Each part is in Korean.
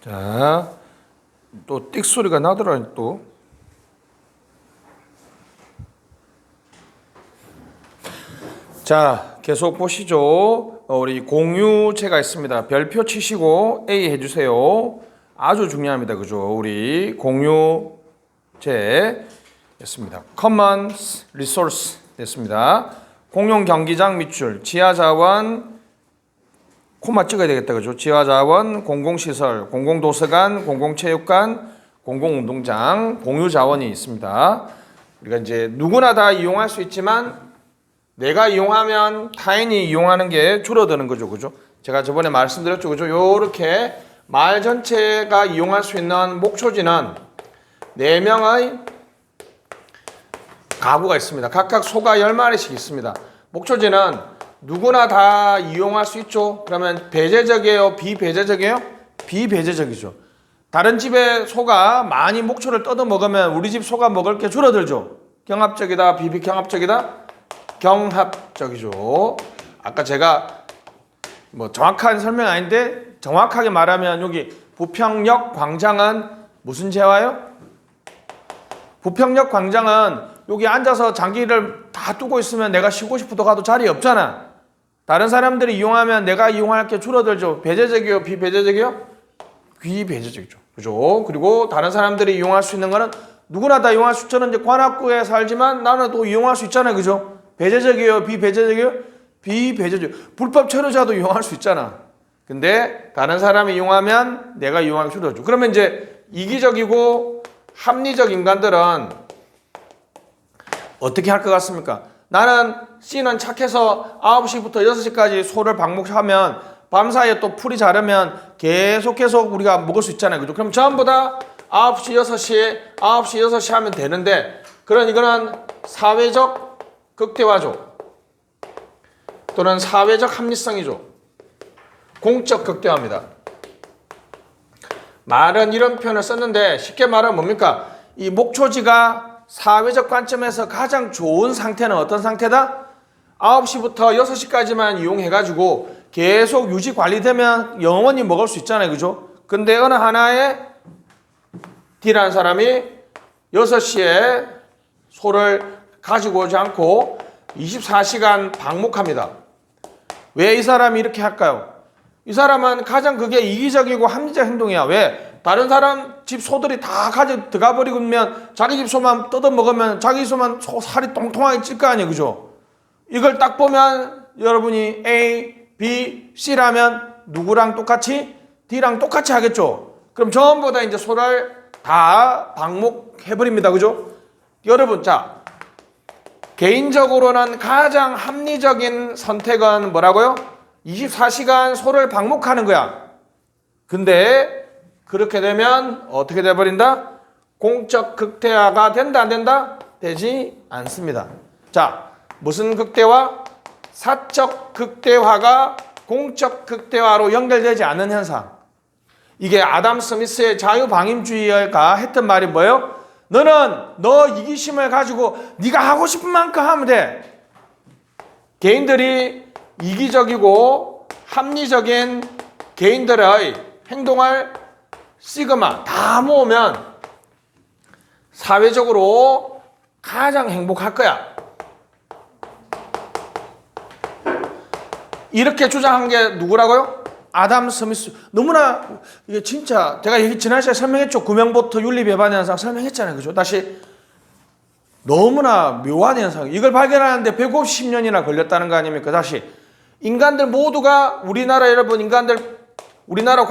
자, 또 띡 소리가 나더라 또. 자, 계속 보시죠. 우리 공유체가 있습니다. 별표 치시고 A 해주세요. 아주 중요합니다. 그죠? 우리 공유체 됐습니다. Common Resource 됐습니다. 공용 경기장 밑줄, 지하자원, 코마 찍어야 되겠다. 그죠? 지하자원, 공공시설, 공공도서관, 공공체육관, 공공운동장, 공유자원이 있습니다. 우리가 이제 누구나 다 이용할 수 있지만 내가 이용하면 타인이 이용하는 게 줄어드는 거죠. 그죠? 제가 저번에 말씀드렸죠. 그죠? 요렇게 말 전체가 이용할 수 있는 목초지는 4명의 가구가 있습니다. 각각 소가 10마리씩 있습니다. 목초지는 누구나 다 이용할 수 있죠. 그러면 배제적이에요? 비배제적이에요? 비배제적이죠. 다른 집에 소가 많이 목초를 뜯어 먹으면 우리 집 소가 먹을 게 줄어들죠. 경합적이다? 비경합적이다? 경합적이죠. 아까 제가 뭐 정확한 설명 아닌데 정확하게 말하면 여기 부평역 광장은 무슨 재화요? 부평역 광장은 여기 앉아서 장기를 다 두고 있으면 내가 쉬고 싶어도 가도 자리 없잖아. 다른 사람들이 이용하면 내가 이용할 게 줄어들죠. 배제적이요? 비배제적이요? 비배제적이죠. 그죠? 그리고 다른 사람들이 이용할 수 있는 거는 누구나 다 이용할 수 있잖아. 이제 관악구에 살지만 나는 또 이용할 수 있잖아요. 그죠? 배제적이에요? 비배제적이에요? 비배제적. 불법 체류자도 이용할 수 있잖아. 근데 다른 사람이 이용하면 내가 이용하기 줄어들죠. 그러면 이제 이기적이고 합리적 인간들은 어떻게 할 것 같습니까? 나는 C는 착해서 9시부터 6시까지 소를 방목하면 밤사이에 또 풀이 자르면 계속 우리가 먹을 수 있잖아요. 그죠? 그럼 전부 다 9시, 6시, 9시, 6시 하면 되는데 그런 이거는 사회적 극대화죠. 또는 사회적 합리성이죠. 공적 극대화입니다. 말은 이런 표현을 썼는데 쉽게 말하면 뭡니까? 이 목초지가 사회적 관점에서 가장 좋은 상태는 어떤 상태다? 9시부터 6시까지만 이용해가지고 계속 유지 관리되면 영원히 먹을 수 있잖아요. 그죠? 근데 어느 하나에 D라는 사람이 6시에 소를 가지고 오지 않고 24시간 방목합니다. 왜 이 사람이 이렇게 할까요? 이 사람은 가장 그게 이기적이고 합리적 행동이야. 왜? 다른 사람 집 소들이 다 가져 들어가 버리면 자기 집 소만 뜯어 먹으면 자기 소만 살이 똥통하게 찔 거 아니에요. 그죠? 이걸 딱 보면 여러분이 A, B, C라면 누구랑 똑같이? D랑 똑같이 하겠죠? 그럼 전부 다 이제 소를 다 방목해버립니다. 그죠? 여러분, 자, 개인적으로는 가장 합리적인 선택은 뭐라고요? 24시간 소를 방목하는 거야. 근데 그렇게 되면 어떻게 돼버린다? 공적 극대화가 된다 안 된다? 되지 않습니다. 자, 무슨 극대화? 사적 극대화가 공적 극대화로 연결되지 않는 현상. 이게 아담 스미스의 자유방임주의가 했던 말이 뭐예요? 너는 너 이기심을 가지고 네가 하고 싶은 만큼 하면 돼. 개인들이 이기적이고 합리적인 개인들의 행동을 시그마 다 모으면 사회적으로 가장 행복할 거야. 이렇게 주장한 게 누구라고요? 아담 스미스. 너무나 이게 진짜 제가 지난 시간에 설명했죠. 구명보트 윤리 배반 현상 설명했잖아요. 그죠? 다시 너무나 묘한 현상. 이걸 발견하는데 150년이나 걸렸다는 거 아닙니까? 다시 인간들 모두가 우리나라 여러분 인간들 우리나라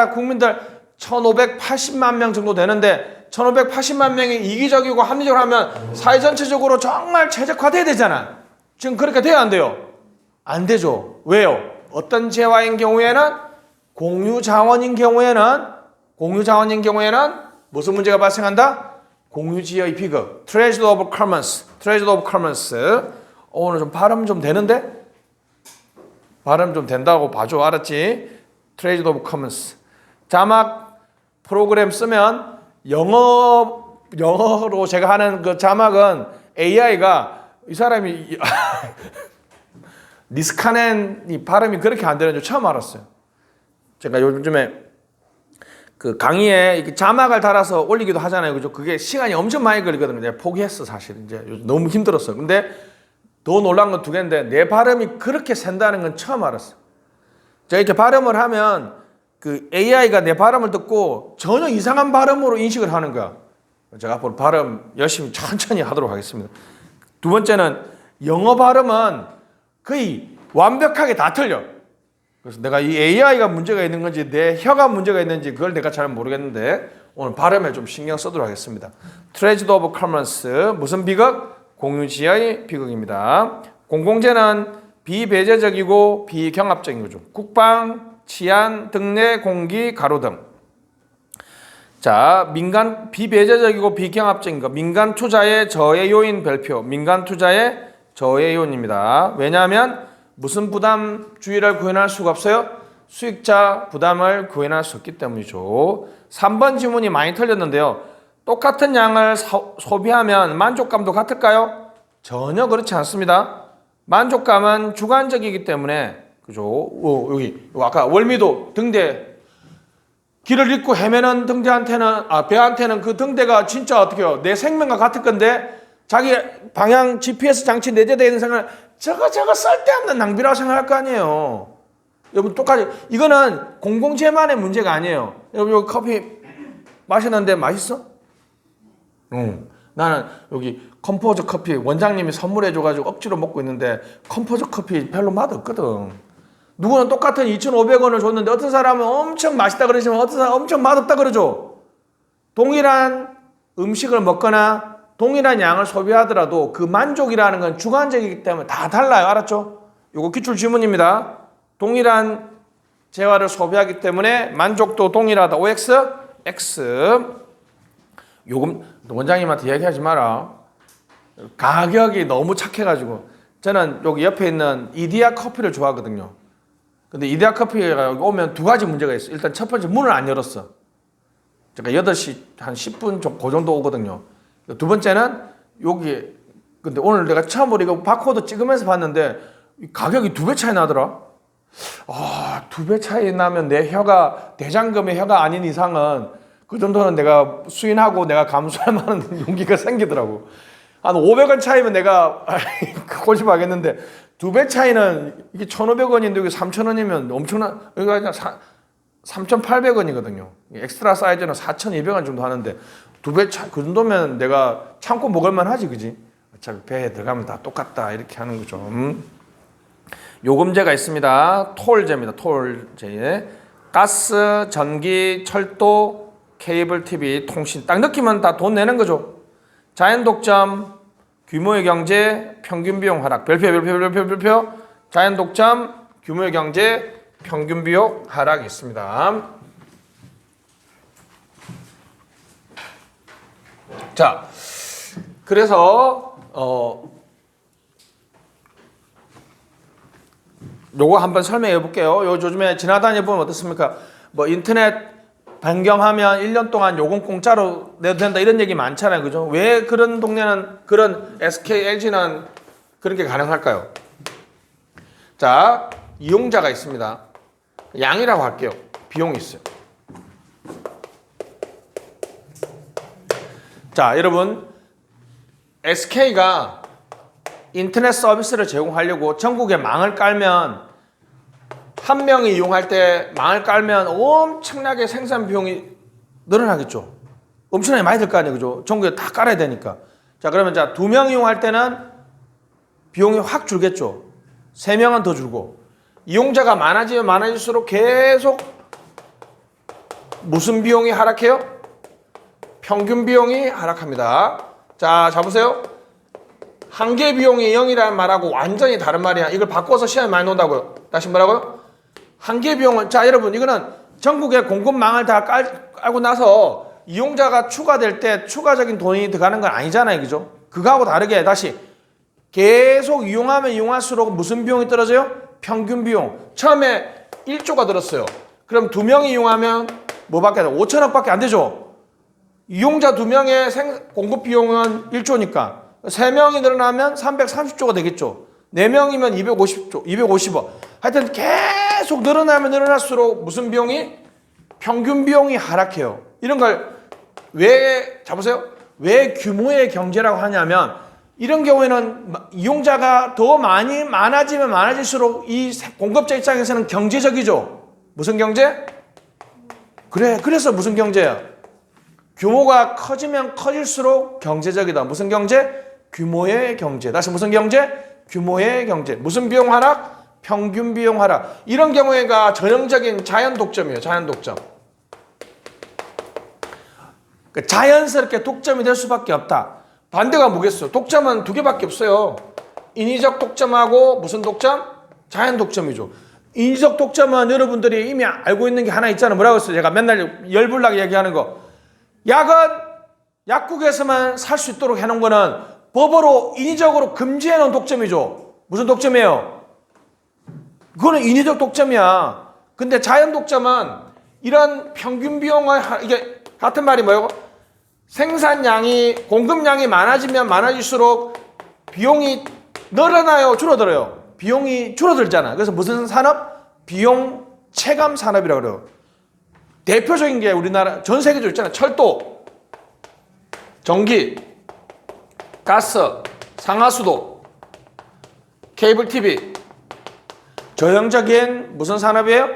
국민들 1580만 명 정도 되는데 1580만 명이 이기적이고 합리적으로 하면 사회 전체적으로 정말 최적화돼야 되잖아. 지금 그렇게 돼야 안 돼요? 안 되죠. 왜요? 어떤 재화인 경우에는 공유자원인 경우에는 무슨 문제가 발생한다? 공유지의 비극. Tragedy of Commons. 오늘 좀 발음 좀 되는데? 발음 좀 된다고 봐줘. 알았지? Tragedy of Commons. 자막 프로그램 쓰면 영어로 제가 하는 그 자막은 AI가 이 사람이 니스카넨이 발음이 그렇게 안 되는 줄 처음 알았어요. 제가 요즘에 그 강의에 이렇게 자막을 달아서 올리기도 하잖아요. 그죠? 그게 시간이 엄청 많이 걸리거든요. 내가 포기했어, 사실. 이제 요즘 너무 힘들었어. 근데 더 놀란 건 두 개인데 내 발음이 그렇게 센다는 건 처음 알았어. 제가 이렇게 발음을 하면 그 AI가 내 발음을 듣고 전혀 이상한 발음으로 인식을 하는 거야. 제가 앞으로 발음 열심히 천천히 하도록 하겠습니다. 두 번째는 영어 발음은 거의 완벽하게 다 틀려. 그래서 내가 이 AI가 문제가 있는 건지 내 혀가 문제가 있는지 그걸 내가 잘 모르겠는데 오늘 발음에 좀 신경 쓰도록 하겠습니다. 트레지드 오브 커먼스 무슨 비극? 공유지의 비극입니다. 공공재는 비배제적이고 비경합적인 거죠. 국방, 치안, 등내 공기, 가로등. 자, 민간 비배제적이고 비경합적인 거. 민간 투자의 저해 요인 별표. 민간 투자의 저해 요인입니다. 왜냐하면 무슨 부담주의를 구현할 수가 없어요? 수익자 부담을 구현할 수 없기 때문이죠. 3번 지문이 많이 틀렸는데요. 똑같은 양을 소비하면 만족감도 같을까요? 전혀 그렇지 않습니다. 만족감은 주관적이기 때문에 그죠? 여기 아까 월미도 등대 길을 잃고 헤매는 등대한테는 배한테는 그 등대가 진짜 어떻게 해요? 내 생명과 같을 건데 자기 방향 GPS 장치 내재되어 있는 생각을 저거 쓸데없는 낭비라고 생각할 거 아니에요. 여러분 똑같이 이거는 공공재만의 문제가 아니에요. 여러분 여기 커피 마시는데 맛있어? 나는 여기 컴포저 커피 원장님이 선물해줘가지고 억지로 먹고 있는데 컴포저 커피 별로 맛없거든. 누구는 똑같은 2,500원을 줬는데 어떤 사람은 엄청 맛있다 그러지만 어떤 사람은 엄청 맛없다 그러죠. 동일한 음식을 먹거나 동일한 양을 소비하더라도 그 만족이라는 건 주관적이기 때문에 다 달라요. 알았죠? 이거 기출 질문입니다. 동일한 재화를 소비하기 때문에 만족도 동일하다. OX, X. 요금 원장님한테 얘기하지 마라. 가격이 너무 착해가지고 저는 여기 옆에 있는 이디야 커피를 좋아하거든요. 근데 이디야 커피가 여기 오면 두 가지 문제가 있어요. 일단 첫 번째 문을 안 열었어. 제가 8시 한 10분 그 정도 오거든요. 두 번째는 여기 근데 오늘 내가 처음으로 이거 바코드 찍으면서 봤는데 가격이 2배 차이 나더라. 2배 차이 나면 내 혀가 대장금의 혀가 아닌 이상은 그 정도는 내가 수인하고 내가 감수할 만한 용기가 생기더라고. 한 500원 차이면 내가 고집하겠는데 2배 차이는 이게 1,500원인데 여기 3,000원이면 엄청난 여기가 그냥 3,800원이거든요. 엑스트라 사이즈는 4,200원 정도 하는데 2배 차 그 정도면 내가 참고 먹을만 하지, 그지? 어차피 배에 들어가면 다 똑같다 이렇게 하는 거죠. 요금제가 있습니다. 톨제입니다. 톨제. 가스, 전기, 철도, 케이블 TV, 통신 딱 넣기만 다 돈 내는 거죠. 자연 독점, 규모의 경제, 평균 비용 하락. 별표. 자연 독점, 규모의 경제, 평균 비용 하락이 있습니다. 자, 그래서 요거 한번 설명해 볼게요. 요즘에 지나다니 보면 어떻습니까? 뭐 인터넷 변경하면 1년 동안 요금 공짜로 내도 된다 이런 얘기 많잖아요. 그죠? 왜 그런 동네는 그런 SK, LG는 그런 게 가능할까요? 자, 이용자가 있습니다. 양이라고 할게요. 비용이 있어요. 자, 여러분 SK가 인터넷 서비스를 제공하려고 전국에 망을 깔면 한 명이 이용할 때 망을 깔면 엄청나게 생산 비용이 늘어나겠죠. 엄청나게 많이 들 거 아니에요. 그죠? 전국에 다 깔아야 되니까. 자, 그러면 자, 2명 이용할 때는 비용이 확 줄겠죠. 3명은 더 줄고. 이용자가 많아지면 많아질수록 계속 무슨 비용이 하락해요? 평균 비용이 하락합니다. 자, 잡으세요. 한계 비용이 0이라는 말하고 완전히 다른 말이야. 이걸 바꿔서 시험에 많이 논다고요. 다시 뭐라고요? 한계 비용은, 자, 여러분, 이거는 전국에 공급망을 다 깔고 나서 이용자가 추가될 때 추가적인 돈이 들어가는 건 아니잖아요. 그죠? 그거하고 다르게 다시 계속 이용하면 이용할수록 무슨 비용이 떨어져요? 평균 비용. 처음에 1조가 들었어요. 그럼 2명이 이용하면 뭐밖에 안 돼? 5천억밖에 안 되죠? 이용자 2명의 공급 비용은 1조니까 3명이 늘어나면 330조가 되겠죠. 4명이면 250조, 250억. 하여튼 계속 늘어나면 늘어날수록 무슨 비용이? 평균 비용이 하락해요. 이런 걸 왜, 잡으세요? 왜 규모의 경제라고 하냐면 이런 경우에는 이용자가 더 많아지면 많아질수록 이 공급자 입장에서는 경제적이죠. 무슨 경제? 그래서 무슨 경제야? 규모가 커지면 커질수록 경제적이다. 무슨 경제? 규모의 경제. 다시 무슨 경제? 규모의 경제. 무슨 비용 하락? 평균 비용 하락. 이런 경우에가 전형적인 자연 독점이에요. 자연 독점. 자연스럽게 독점이 될 수밖에 없다. 반대가 뭐겠어? 독점은 두 개밖에 없어요. 인위적 독점하고 무슨 독점? 자연 독점이죠. 인위적 독점은 여러분들이 이미 알고 있는 게 하나 있잖아요. 뭐라고 했어요? 제가 맨날 열불나게 얘기하는 거. 약은 약국에서만 살 수 있도록 해놓은 거는 법으로 인위적으로 금지해 놓은 독점이죠. 무슨 독점이에요? 그거는 인위적 독점이야. 근데 자연 독점은 이런 평균 비용을 이게 같은 말이 뭐예요? 생산량이 공급량이 많아지면 많아질수록 비용이 늘어나요, 줄어들어요? 비용이 줄어들잖아. 그래서 무슨 산업? 비용 체감 산업이라고 그래요. 대표적인 게 우리나라 전 세계적으로 있잖아요. 철도, 전기, 가스, 상하수도, 케이블 TV. 전형적인 무슨 산업이에요?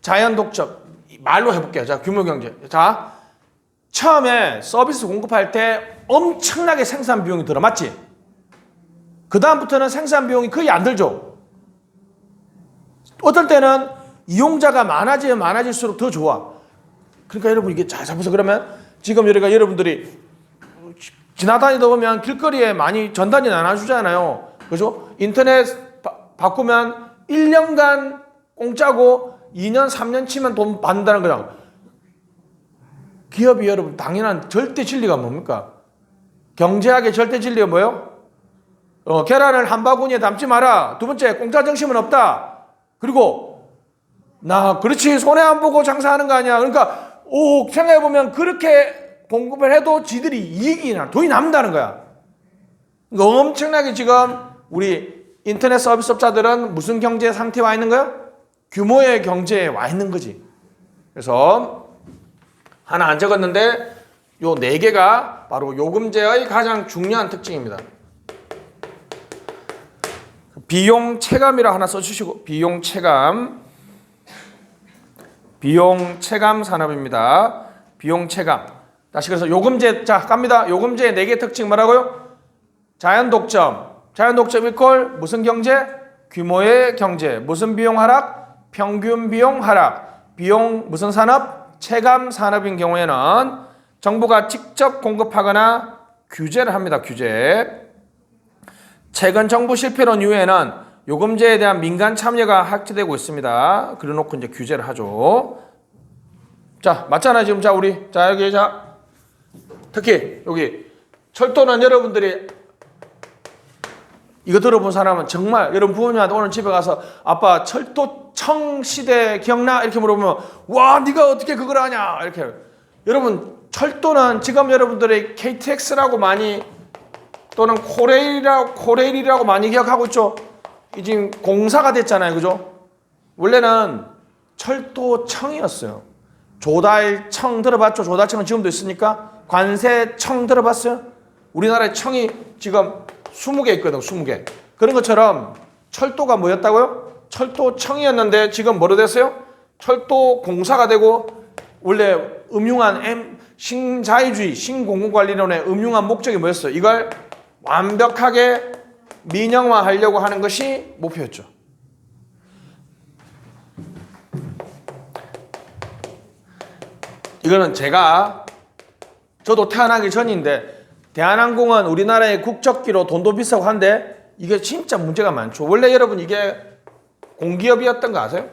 자연 독점. 말로 해볼게요. 자, 규모 경제. 자, 처음에 서비스 공급할 때 엄청나게 생산 비용이 들어. 맞지? 그 다음부터는 생산 비용이 거의 안 들죠. 어떨 때는 이용자가 많아지면 많아질수록 더 좋아. 그러니까 여러분 이게 잘 잡아서 그러면 지금 여러분들이 지나다니다 보면 길거리에 많이 전단지 나눠주잖아요. 그죠? 인터넷 바꾸면 1년간 공짜고 2년, 3년 치면 돈 받는다는 거잖아. 기업이 여러분 당연한 절대 진리가 뭡니까? 경제학의 절대 진리가 뭐예요? 계란을 한 바구니에 담지 마라. 두 번째, 공짜 정심은 없다. 그리고 그렇지, 손해 안 보고 장사하는 거 아니야. 그러니까 생각해보면 그렇게 공급을 해도 지들이 이익이 돈이 남는다는 거야. 그러니까 엄청나게 지금 우리 인터넷 서비스업자들은 무슨 경제 상태에 와 있는 거야? 규모의 경제에 와 있는 거지. 그래서 하나 안 적었는데 요 4개가 바로 요금제의 가장 중요한 특징입니다. 비용 체감이라 하나 써주시고, 비용 체감 산업입니다. 비용 체감. 다시 그래서 요금제, 자 갑니다. 요금제의 4개 특징 뭐라고요? 자연 독점 이퀄 무슨 경제? 규모의 경제. 무슨 비용 하락? 평균 비용 하락. 비용 무슨 산업? 체감 산업인 경우에는 정부가 직접 공급하거나 규제를 합니다. 규제. 최근 정부 실패론 이후에는 요금제에 대한 민간 참여가 확대되고 있습니다. 그래놓고 이제 규제를 하죠. 자, 맞잖아요. 지금 여기 특히 여기 철도는 여러분들이 이거 들어본 사람은 정말 여러분 부모님한테 오늘 집에 가서 아빠 철도청 시대 기억나? 이렇게 물어보면 와 네가 어떻게 그걸 아냐? 이렇게. 여러분 철도는 지금 여러분들이 KTX라고 많이 또는 코레일이라고 많이 기억하고 있죠. 지금 공사가 됐잖아요. 그죠? 원래는 철도청이었어요. 조달청 들어봤죠? 조달청은 지금도 있으니까. 관세청 들어봤어요? 우리나라에 청이 지금 20개 있거든. 20개. 그런 것처럼 철도가 뭐였다고요? 철도청이었는데 지금 뭐로 됐어요? 철도공사가 되고 원래 음흉한 신자유주의, 신공공관리론의 음흉한 목적이 뭐였어요? 이걸 완벽하게 민영화하려고 하는 것이 목표였죠. 이거는 저도 태어나기 전인데 대한항공은 우리나라의 국적기로 돈도 비싸고 한데 이게 진짜 문제가 많죠. 원래 여러분 이게 공기업이었던 거 아세요?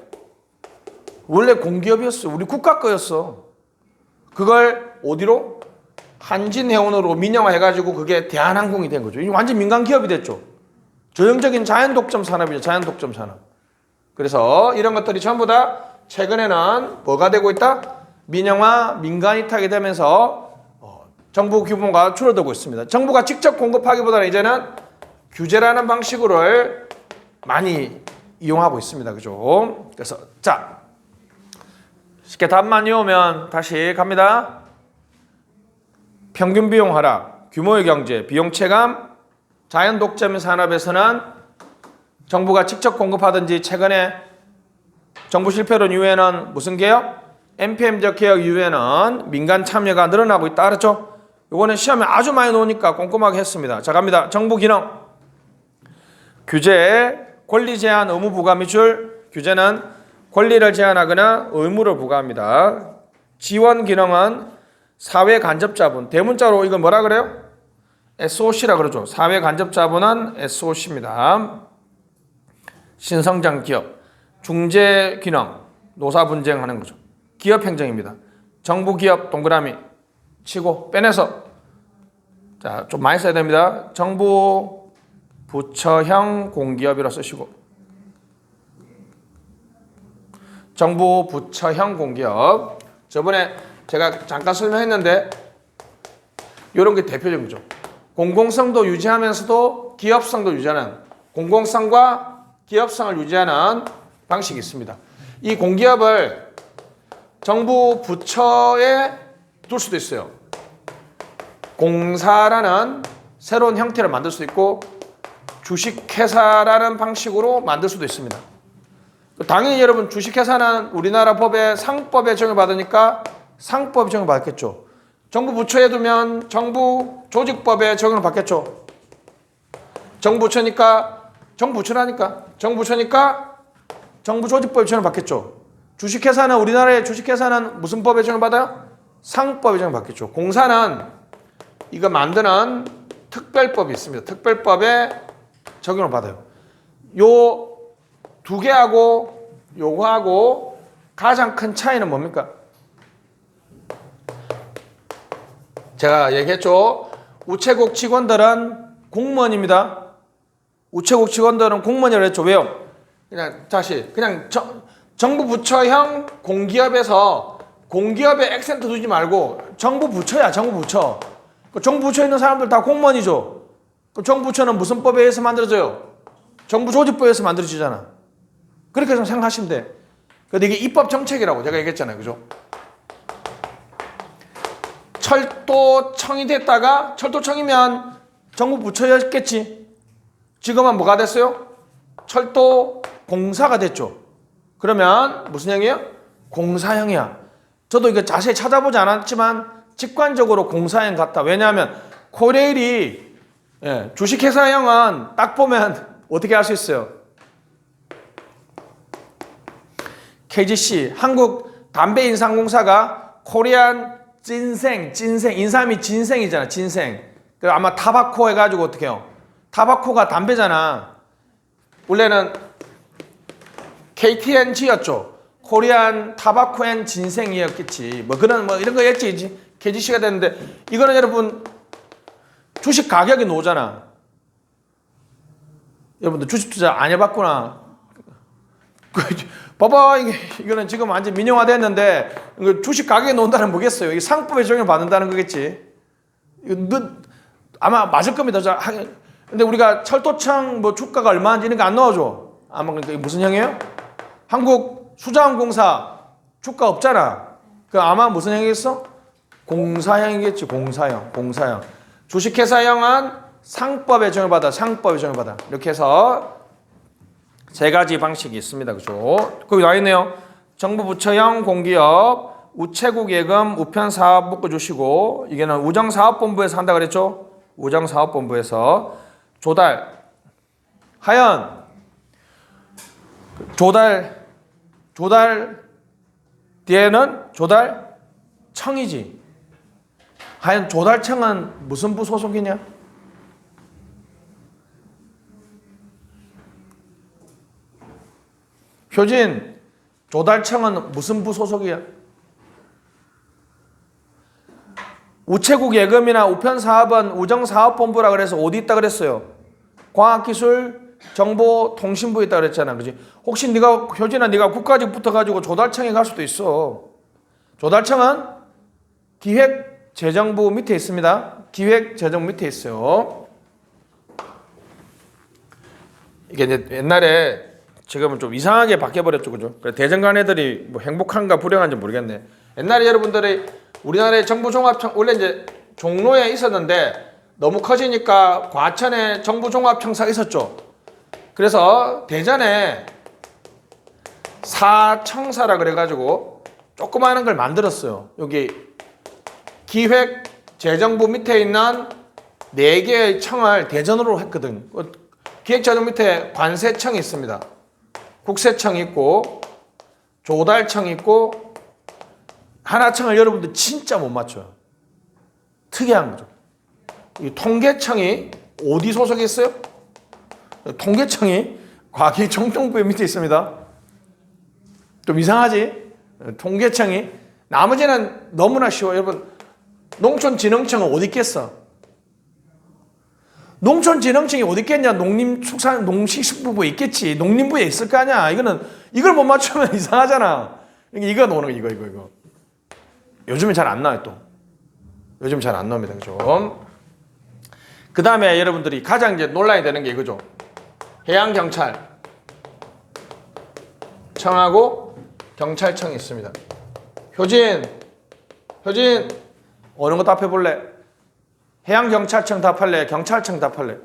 원래 공기업이었어. 우리 국가 거였어. 그걸 어디로? 한진해운으로 민영화해가지고 그게 대한항공이 된 거죠. 완전 민간 기업이 됐죠. 전형적인 자연 독점 산업이죠. 자연 독점 산업. 그래서 이런 것들이 전부 다 최근에는 뭐가 되고 있다? 민영화, 민간이 타게 되면서 정부 규모가 줄어들고 있습니다. 정부가 직접 공급하기보다는 이제는 규제라는 방식으로 많이 이용하고 있습니다. 그죠? 그래서 자, 쉽게 답만 외우면 다시 갑니다. 평균 비용 하락, 규모의 경제, 비용 체감, 자연 독점 산업에서는 정부가 직접 공급하든지 최근에 정부 실패로 이후에는 무슨 개혁? NPM적 개혁 이후에는 민간 참여가 늘어나고 있다. 알았죠? 이거는 시험에 아주 많이 나오니까 꼼꼼하게 했습니다. 자, 갑니다. 정부 기능. 규제, 권리 제한, 의무 부과 밑줄. 규제는 권리를 제한하거나 의무를 부과합니다. 지원 기능은 사회 간접 자본. 대문자로 이걸 뭐라 그래요? SOC라 그러죠. 사회 간접 자본은 SOC입니다. 신성장 기업. 중재 기능. 노사 분쟁하는 거죠. 기업 행정입니다. 정부 기업 동그라미 치고 빼내서 자, 좀 많이 써야 됩니다. 정부 부처형 공기업이라 쓰시고 정부 부처형 공기업. 저번에 제가 잠깐 설명했는데 이런 게 대표적인 거죠. 공공성도 유지하면서도 기업성도 유지하는, 공공성과 기업성을 유지하는 방식이 있습니다. 이 공기업을 정부 부처에 둘 수도 있어요. 공사라는 새로운 형태를 만들 수 있고 주식회사라는 방식으로 만들 수도 있습니다. 당연히 여러분 주식회사는 우리나라 법의 상법에 적용받으니까 상법에 적용받겠죠. 정부 부처에 두면 정부 조직법에 적용을 받겠죠. 정부 부처니까 정부 부처니까 정부 조직법에 적용을 받겠죠. 주식회사는 우리나라의 주식회사는 무슨 법에 적용을 받아요? 상법에 적용을 받겠죠. 공사는 이거 만드는 특별법이 있습니다. 특별법에 적용을 받아요. 요 두 개하고 요거하고 가장 큰 차이는 뭡니까? 제가 얘기했죠. 우체국 직원들은 공무원입니다. 우체국 직원들은 공무원이라고 했죠. 왜요? 그냥 다시 그냥 정부 부처형 공기업에서 공기업에 액센트 두지 말고 정부 부처야. 정부 부처. 정부 부처에 있는 사람들 다 공무원이죠. 정부 부처는 무슨 법에 의해서 만들어져요? 정부 조직법에 의해서 만들어지잖아. 그렇게 좀 생각하시면 돼. 근데 이게 입법 정책이라고 제가 얘기했잖아요. 그죠? 철도청이 됐다가 철도청이면 정부 부처였겠지. 지금은 뭐가 됐어요? 철도공사가 됐죠. 그러면 무슨 형이에요? 공사형이야. 저도 이거 자세히 찾아보지 않았지만 직관적으로 공사형 같다. 왜냐하면 코레일이 주식회사형은 딱 보면 어떻게 할 수 있어요? KGC 한국 담배인상공사가 코리안 진생 인삼이 진생이잖아. 진생. 아마 타바코 해가지고 어떻게 해요? 타바코가 담배잖아. 원래는 KTNG였죠. 코리안 타바코 앤 진생이었겠지. 뭐 그런 뭐 이런 거였지. KGC가 됐는데 이거는 여러분 주식 가격이 나오잖아. 여러분들 주식 투자 안 해봤구나. 봐봐, 이거는 지금 완전 민영화됐는데 주식 가격이 나온다는 뭐겠어요? 이게 상법에 적용을 받는다는 거겠지. 이거 아마 맞을 겁니다. 근데 우리가 철도청 뭐 주가가 얼마인지 이런 거 안 넣어줘. 아마 그러니까 무슨 형이에요? 한국 수자원공사 주가 없잖아. 그 아마 무슨 형이겠어? 공사형이겠지. 공사형. 주식회사형은 상법에 적용을 받아. 상법에 적용을 받아. 이렇게 해서 세 가지 방식이 있습니다. 그죠? 거기 나와 있네요. 정부 부처형 공기업, 우체국 예금, 우편 사업 묶어주시고, 이게는 우정사업본부에서 한다 그랬죠? 우정사업본부에서 조달, 하연, 조달 뒤에는 조달청이지. 하연 조달청은 무슨 부 소속이냐? 효진, 조달청은 무슨 부 소속이야? 우체국 예금이나 우편사업은 우정사업본부라 그래서 어디 있다 그랬어요? 과학기술, 정보통신부에 있다 그랬잖아. 그지? 혹시 효진아, 네가 국가직 붙어가지고 조달청에 갈 수도 있어. 조달청은 기획재정부 밑에 있습니다. 기획재정 밑에 있어요. 이게 이제 옛날에 지금은 좀 이상하게 바뀌어버렸죠, 그죠? 대전간 애들이 뭐 행복한가 불행한지 모르겠네. 옛날에 여러분들이 우리나라의 정부종합청 원래 이제 종로에 있었는데 너무 커지니까 과천에 정부종합청사가 있었죠. 그래서 대전에 사청사라 그래가지고 조그마한 걸 만들었어요. 여기 기획재정부 밑에 있는 4개의 청을 대전으로 했거든. 기획재정 밑에 관세청이 있습니다. 국세청이 있고 조달청이 있고 하나청을 여러분들 진짜 못 맞춰요. 특이한 거죠. 이 통계청이 어디 소속에 있어요? 통계청이 과기정통부의 밑에 있습니다. 좀 이상하지? 통계청이 나머지는 너무나 쉬워. 여러분 농촌진흥청은 어디 있겠어? 농촌진흥청이 어디 있겠냐? 농식식부부에 있겠지. 농림부에 있을 거 아니야. 이걸 못 맞추면 이상하잖아. 이거 노는 거 이거. 요즘은 잘 안 나와요 또. 요즘 잘 안 나옵니다. 그죠? 그 다음에 여러분들이 가장 이제 논란이 되는 게 이거죠. 해양경찰청하고 경찰청이 있습니다. 효진 어느 거 답해볼래? 해양경찰청 답할래? 경찰청 답할래?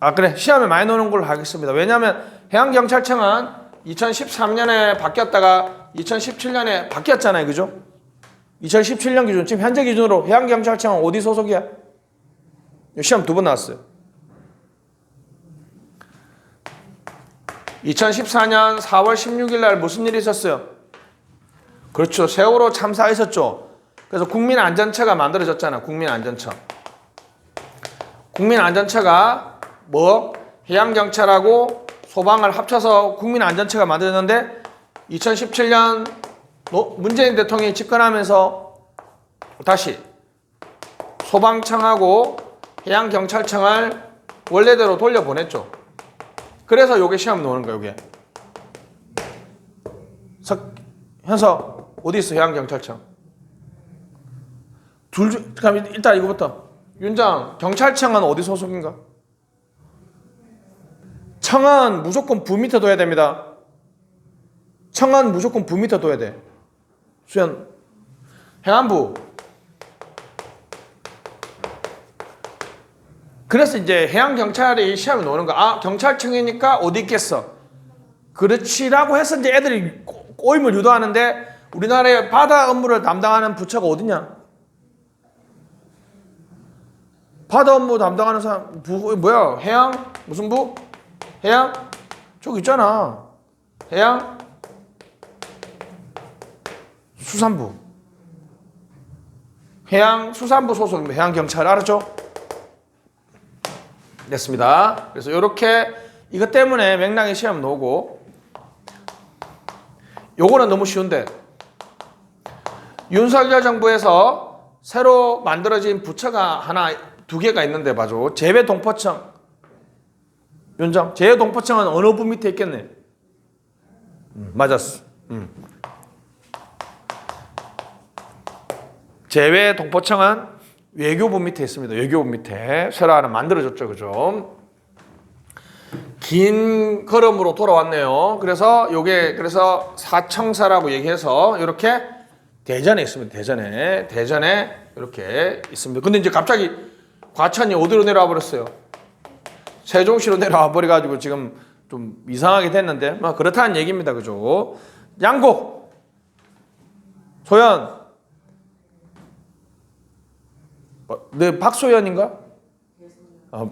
아 그래 시험에 많이 나오는 걸로 하겠습니다. 왜냐하면 해양경찰청은 2013년에 바뀌었다가 2017년에 바뀌었잖아요. 그죠? 2017년 기준 지금 현재 기준으로 해양경찰청은 어디 소속이야? 시험 2번 나왔어요. 2014년 4월 16일 날 무슨 일이 있었어요? 그렇죠. 세월호 참사 있었죠. 그래서 국민안전처가 만들어졌잖아. 국민안전처. 국민안전처가 뭐 해양경찰하고 소방을 합쳐서 국민안전처가 만들어졌는데 2017년 문재인 대통령이 집권하면서 다시 소방청하고 해양경찰청을 원래대로 돌려보냈죠. 그래서 요게 시험 나오는 거예요. 요게 현서 어디 있어? 해양경찰청 그럼 일단 이거부터 윤장 경찰청은 어디 소속인가? 청은 무조건 부 밑에 둬야 됩니다. 청은 무조건 부 밑에 둬야 돼. 수현 해안부. 그래서 이제 해양경찰이 시험에 나오는 거. 아 경찰청이니까 어디 있겠어? 그렇지라고 해서 이제 애들이 꼬임을 유도하는데 우리나라의 바다 업무를 담당하는 부처가 어디냐? 바다 업무 담당하는 사람 뭐야? 해양 무슨 부? 해양 저기 있잖아. 해양 수산부. 해양수산부 소속입니다. 해양경찰 알았죠? 됐습니다. 그래서 이렇게 이것 때문에 맥락의 시험 나오고 요거는 너무 쉬운데 윤석열 정부에서 새로 만들어진 부처가 두 개가 있는데 봐줘. 재외동포청. 윤정 재외동포청은 어느 부 밑에 있겠네? 맞았어. 재외동포청은 외교부 밑에 있습니다. 외교부 밑에 새로 하나 만들어졌죠. 그죠? 긴 걸음으로 돌아왔네요. 그래서 그래서 사청사라고 얘기해서 이렇게 대전에 있습니다. 대전에 이렇게 있습니다. 근데 이제 갑자기 과천이 어디로 내려와 버렸어요? 세종시로 내려와 버려가지고 지금 좀 이상하게 됐는데 뭐 그렇다는 얘기입니다. 그죠? 양곡 소연 너 박소연인가?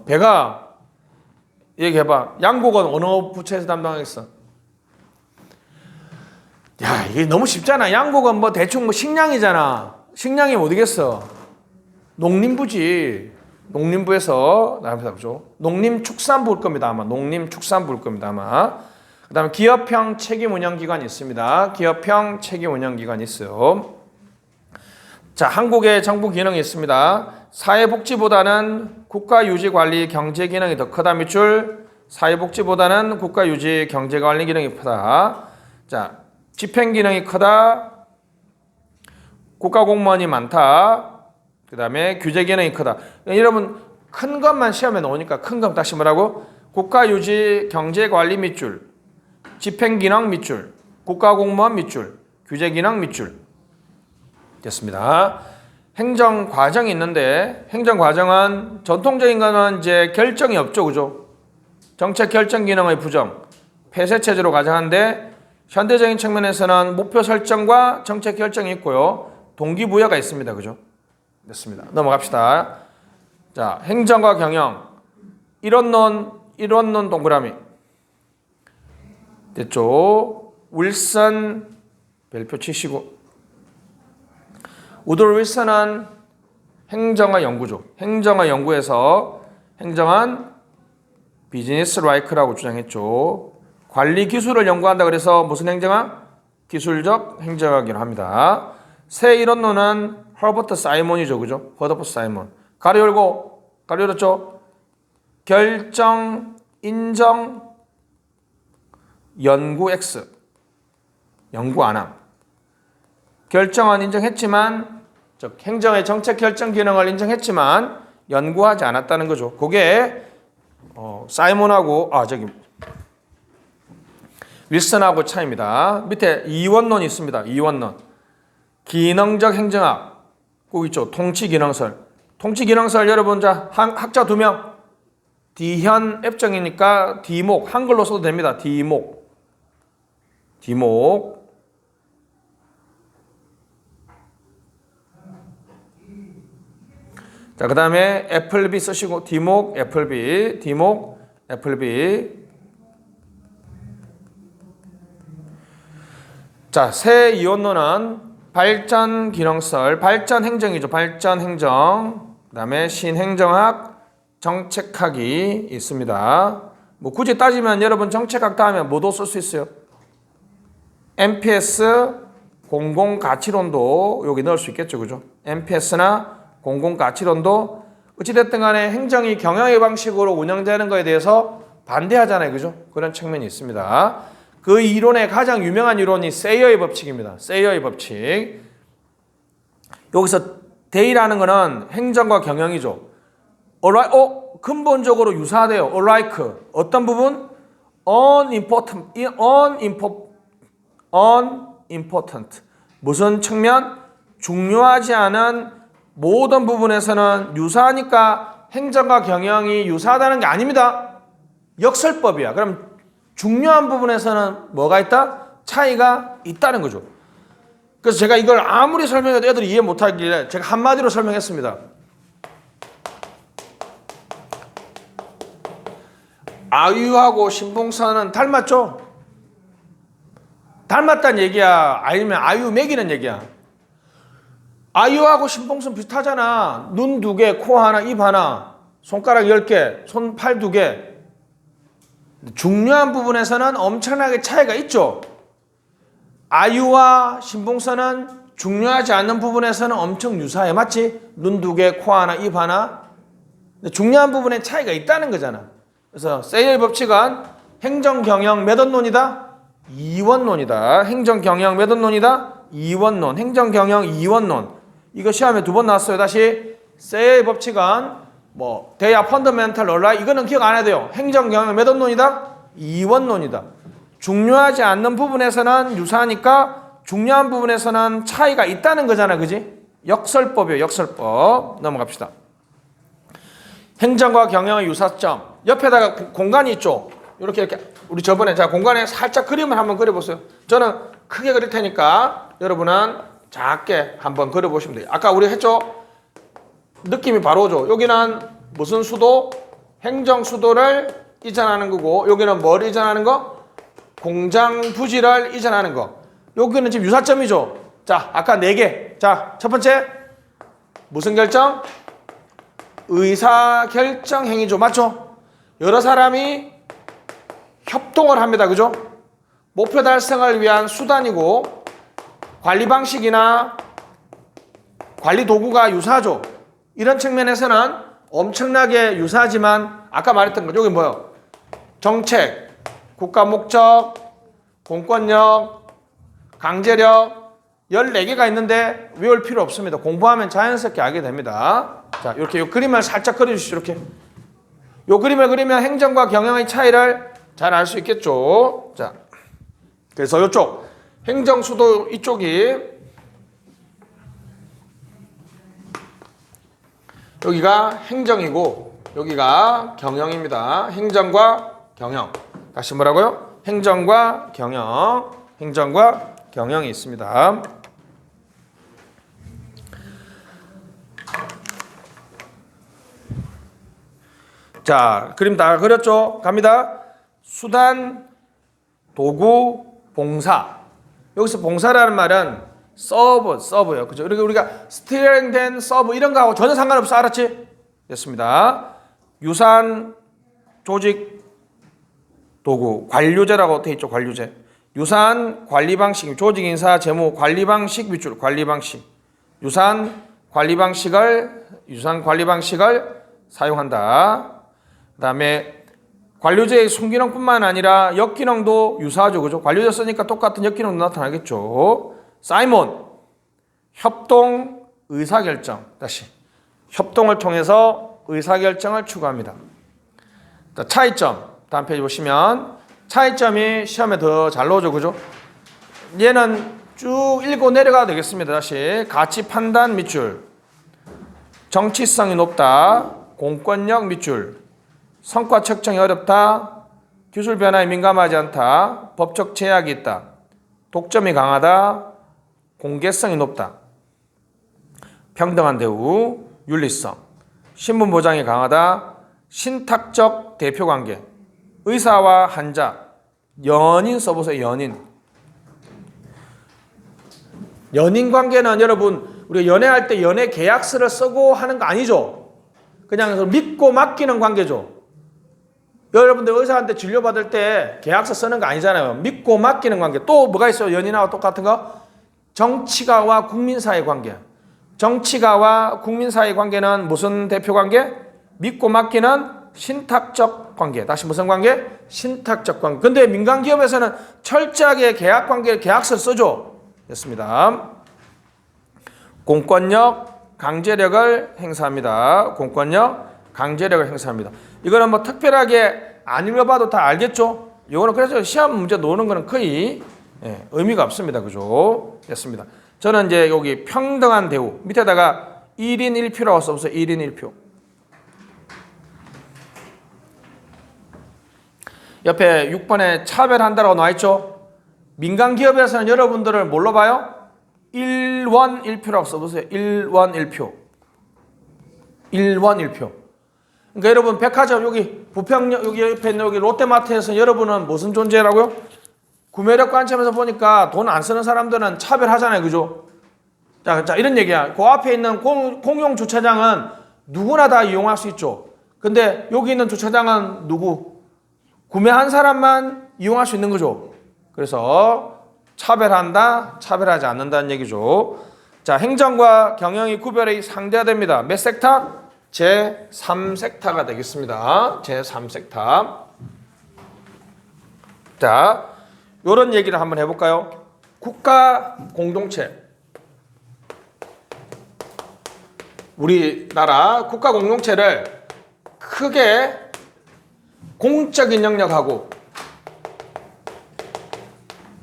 배가 얘기해봐. 양곡은 어느 부처에서 담당하겠어? 야 이게 너무 쉽잖아. 양곡은 뭐 대충 뭐 식량이잖아. 식량이 어디겠어? 농림부지. 농림부에서 나옵니다. 그죠? 농림축산부일 겁니다. 아마 농림축산부일 겁니다. 아마. 그 다음에 기업형 책임운영기관이 있습니다. 기업형 책임운영기관이 있어요. 자, 한국의 정부 기능이 있습니다. 사회복지보다는 국가유지관리 경제기능이 더 크다. 밑줄. 사회복지보다는 국가유지 경제관리 기능이 크다. 자, 집행기능이 크다. 국가공무원이 많다. 그 다음에 규제기능이 크다. 여러분 큰 것만 시험에 나오니까 큰 것 다시 뭐라고? 국가유지 경제관리 밑줄, 집행기능 밑줄, 국가공무원 밑줄, 규제기능 밑줄 됐습니다. 행정과정이 있는데 행정과정은 전통적인 거는 이제 결정이 없죠. 그죠? 정책 결정 기능의 부정, 폐쇄체제로 가정하는데 현대적인 측면에서는 목표 설정과 정책 결정이 있고요. 동기부여가 있습니다. 그죠? 됐습니다. 넘어갑시다. 자, 행정과 경영. 이론론 동그라미. 됐죠? 윌슨 별표 치시고. 우드로 윌슨은 행정과 연구죠. 행정과 연구에서 행정은 비즈니스 라이크라고 주장했죠. 관리 기술을 연구한다 그래서 무슨 행정학? 기술적 행정학이라고 합니다. 새 이론론은 허버트 사이먼이죠. 그죠? 허버트 사이먼. 가로 열고, 가로 열었죠? 결정, 인정, 연구 X. 연구 안 함. 결정은 인정했지만, 즉 행정의 정책 결정 기능을 인정했지만 연구하지 않았다는 거죠. 그게 사이먼하고 윌슨하고 차이입니다. 밑에 이원론이 있습니다. 이원론. 기능적 행정학. 꼭 있죠. 통치기능설. 통치기능설 여러분 자 학자 2명. 디현 앱정이니까 디목 한글로 써도 됩니다. 디목. 자, 그 다음에 애플비 쓰시고 디목 애플비. 자, 새 이원론은 발전 기능설, 발전 행정이죠. 발전 행정. 그 다음에 신행정학, 정책학이 있습니다. 뭐 굳이 따지면 여러분 정책학 다음에 뭐도 쓸 수 있어요? MPS 공공가치론도 여기 넣을 수 있겠죠. 그죠? MPS나 공공가치론도 어찌됐든 간에 행정이 경영의 방식으로 운영되는 것에 대해서 반대하잖아요. 그죠? 그런 측면이 있습니다. 그 이론의 가장 유명한 이론이 세이어의 법칙입니다. 세이어의 법칙. 여기서 데이라는 거는 행정과 경영이죠. 근본적으로 유사하대요. alike. 어떤 부분? unimportant. 무슨 측면? 중요하지 않은 모든 부분에서는 유사하니까 행정과 경영이 유사하다는 게 아닙니다. 역설법이야. 그럼 중요한 부분에서는 뭐가 있다? 차이가 있다는 거죠. 그래서 제가 이걸 아무리 설명해도 애들이 이해 못하길래 제가 한마디로 설명했습니다. 아유하고 신봉선은 닮았죠? 닮았다는 얘기야? 아니면 아유 매기는 얘기야? 아유하고 신봉선 비슷하잖아. 눈 2개, 코 하나, 입 하나, 손가락 10개, 손팔 2개. 중요한 부분에서는 엄청나게 차이가 있죠. 아유와 신봉선은 중요하지 않는 부분에서는 엄청 유사해. 맞지? 눈 2개, 코 하나, 입 하나. 중요한 부분에 차이가 있다는 거잖아. 그래서 세이어의 법칙은 행정경영 몇 원론이다? 2원론이다. 행정경영 몇 원론이다? 2원론. 행정경영 2원론. 이거 시험에 2번 나왔어요. 다시 세이어의 법칙은 대야 펀더멘탈 얼라이 이거는 기억 안 해도 돼요. 행정경영 몇 원론이다? 2원론이다. 중요하지 않는 부분에서는 유사하니까 중요한 부분에서는 차이가 있다는 거잖아. 그지? 역설법이에요. 역설법. 넘어갑시다. 행정과 경영의 유사점. 옆에다가 공간이 있죠. 이렇게 우리 저번에 공간에 살짝 그림을 한번 그려보세요. 저는 크게 그릴 테니까 여러분은 작게 한번 그려보시면 돼요. 아까 우리 했죠? 느낌이 바로 오죠. 여기는 무슨 수도? 행정 수도를 이전하는 거고 여기는 뭘 이전하는 거? 공장 부지를 이전하는 거. 여기는 지금 유사점이죠. 자, 아까 4개. 자, 첫 번째 무슨 결정? 의사결정 행위죠. 맞죠? 여러 사람이 협동을 합니다. 그죠? 목표 달성을 위한 수단이고 관리 방식이나 관리 도구가 유사하죠. 이런 측면에서는 엄청나게 유사하지만 아까 말했던 거 여기 뭐예요? 정책, 국가 목적, 공권력, 강제력 14개가 있는데 외울 필요 없습니다. 공부하면 자연스럽게 알게 됩니다. 자, 이렇게 이 그림을 살짝 그려주시죠. 이렇게 요 그림을 그리면 행정과 경영의 차이를 잘 알 수 있겠죠. 자, 그래서 이쪽 행정 수도 이쪽이 여기가 행정이고 여기가 경영입니다. 행정과 경영. 다시 뭐라고요? 행정과 경영. 행정과 경영이 있습니다. 자, 그림 다 그렸죠? 갑니다. 수단, 도구, 봉사. 여기서 봉사라는 말은 서브요. 그죠? 그리고 우리가 스티어링 된 서브 이런 거하고 전혀 상관없어. 알았지? 됐습니다. 유산, 조직, 도구, 관료제라고 돼 있죠. 관료제. 유산, 관리 방식, 조직, 인사, 재무, 관리 방식, 밑줄, 관리 방식. 유산 관리 방식을 사용한다. 그다음에 관료제의 순기능뿐만 아니라 역기능도 유사하죠. 그죠? 관료제 쓰니까 똑같은 역기능도 나타나겠죠. 사이먼, 협동, 의사결정. 다시 협동을 통해서 의사결정을 추구합니다. 차이점, 다음 페이지 보시면 차이점이 시험에 더 잘 나오죠. 그죠? 얘는 쭉 읽고 내려가도 되겠습니다. 다시 가치 판단 밑줄, 정치성이 높다, 공권력 밑줄, 성과 측정이 어렵다, 기술 변화에 민감하지 않다, 법적 제약이 있다, 독점이 강하다, 공개성이 높다, 평등한 대우, 윤리성, 신분 보장이 강하다, 신탁적 대표관계, 의사와 환자, 연인 써보세요. 연인 관계는 여러분 우리가 연애할 때 연애 계약서를 쓰고 하는 거 아니죠. 그냥 믿고 맡기는 관계죠. 여러분들 의사한테 진료받을 때 계약서 쓰는 거 아니잖아요. 믿고 맡기는 관계. 또 뭐가 있어요? 연인하고 똑같은 거? 정치가와 국민사의 관계. 정치가와 국민사의 관계는 무슨 대표 관계? 믿고 맡기는 신탁적 관계. 다시 무슨 관계? 신탁적 관계. 근데 민간기업에서는 철저하게 계약 관계, 계약서를 쓰죠. 됐습니다. 공권력, 강제력을 행사합니다. 공권력, 강제력을 행사합니다. 이거는 뭐 특별하게 안 읽어봐도 다 알겠죠? 이거는 그래서 시험 문제 노는 거는 거의 의미가 없습니다. 그죠? 됐습니다. 저는 이제 여기 평등한 대우 밑에다가 1인 1표라고 써보세요. 1인 1표. 옆에 6번에 차별한다라고 나와있죠? 민간기업에서는 여러분들을 뭘로 봐요? 1원 1표라고 써보세요. 1원 1표. 1원 1표. 그러니까 여러분 백화점 여기 부평역 여기 옆에 있는 여기 롯데마트에서 여러분은 무슨 존재라고요? 구매력 관점에서 보니까 돈 안 쓰는 사람들은 차별하잖아요. 그죠? 자, 이런 얘기야. 그 앞에 있는 공용 주차장은 누구나 다 이용할 수 있죠. 근데 여기 있는 주차장은 누구? 구매한 사람만 이용할 수 있는 거죠. 그래서 차별한다, 차별하지 않는다는 얘기죠. 자, 행정과 경영이 구별이 상대화됩니다. 몇 섹터? 제3섹터가 되겠습니다. 제3섹터. 자, 요런 얘기를 한번 해볼까요? 국가 공동체. 우리나라 국가 공동체를 크게 공적인 영역하고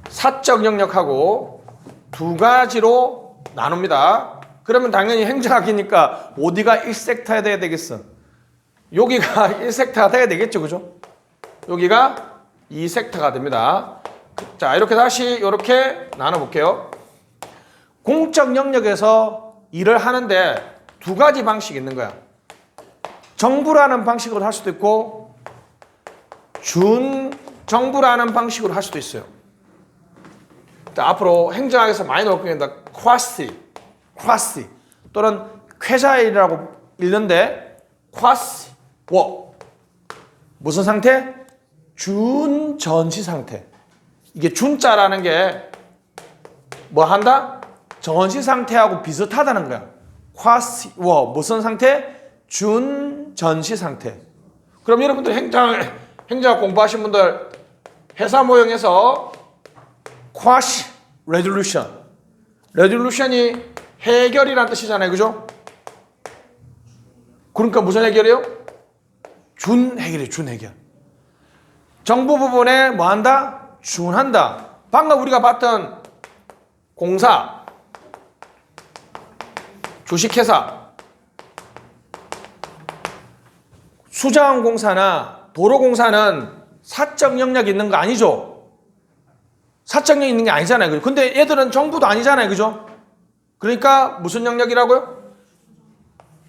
사적 영역하고 두 가지로 나눕니다. 그러면 당연히 행정학이니까 어디가 1섹터야 돼야 되겠어? 여기가 1섹터가 돼야 되겠죠. 그죠? 여기가 2섹터가 됩니다. 자, 이렇게 다시 이렇게 나눠볼게요. 공적 영역에서 일을 하는데 두 가지 방식이 있는 거야. 정부라는 방식으로 할 수도 있고 준정부라는 방식으로 할 수도 있어요. 자, 앞으로 행정학에서 많이 나올 겁니다. 쿼시 또는 쾌자일이라고 읽는데 쿼시 무슨 상태? 준전시 상태. 이게 준자라는 게 뭐 한다? 전시 상태하고 비슷하다는 거야. 쿼시 무슨 상태? 준전시 상태. 그럼 여러분들 행정학 공부하신 분들 회사 모형에서 쿼시 레졸루션이 해결이란 뜻이잖아요. 그죠? 그러니까 무슨 해결이요? 준해결이에요. 준해결. 정부 부분에 뭐 한다? 준한다. 방금 우리가 봤던 공사, 주식회사, 수자원공사나 도로공사는 사적 영역이 있는 거 아니죠? 사적 영역이 있는 게 아니잖아요. 근데 얘들은 정부도 아니잖아요. 그죠? 그러니까 무슨 영역이라고요?